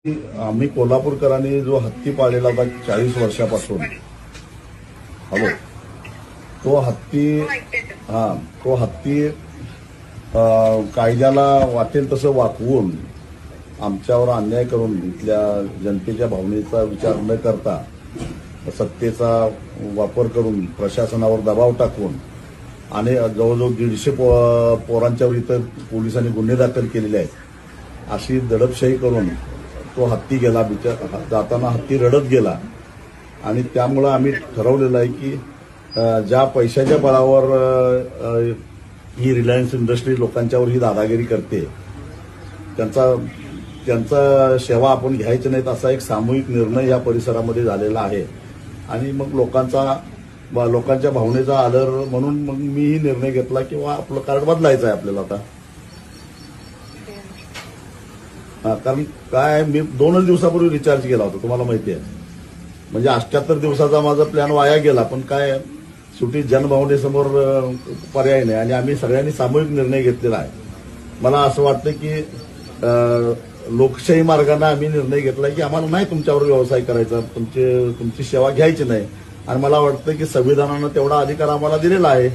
आम्ही कोल्हापूरकरांनी जो हत्ती पाळलेला होता 40 वर्षापासून, हॅलो, तो हत्ती कायद्याला वाटेल तसं वाकवून आमच्यावर अन्याय करून इथल्या जनतेच्या भावनेचा विचार न करता सत्तेचा वापर करून प्रशासनावर दबाव टाकून आणि जवळजवळ 150 पोरांच्यावर इथं पोलिसांनी गुन्हे दाखल केलेले आहेत। अशी दडपशाही करून तो हत्ती गेला, जाताना हत्ती रडत गेला आणि त्यामुळे आम्ही ठरवलेलं आहे की ज्या पैशाच्या बळावर ही रिलायन्स इंडस्ट्री लोकांच्यावर ही दादागिरी करते त्यांचा सेवा आपण घ्यायची नाहीत असा एक सामूहिक निर्णय या परिसरामध्ये झालेला आहे। आणि मग लोकांच्या भावनेचा आदर म्हणून मग मीही निर्णय घेतला की आपलं कार्ड बदलायचं आहे आपल्याला आता। कारण काय, मी 2 दिवसापूर्वी रिचार्ज केला होता, तुम्हाला माहिती आहे। म्हणजे 78 दिवसाचा माझा प्लॅन वाया गेला, पण काय शेवटी जनभावनेसमोर पर्याय नाही आणि आम्ही सगळ्यांनी सामूहिक निर्णय घेतलेला आहे। मला असं वाटतं की लोकशाही मार्गाने आम्ही निर्णय घेतला की आम्हाला नाही तुमच्यावर व्यवसाय करायचा, तुमची सेवा घ्यायची नाही। आणि मला वाटतं की संविधानानं तेवढा अधिकार आम्हाला दिलेला आहे।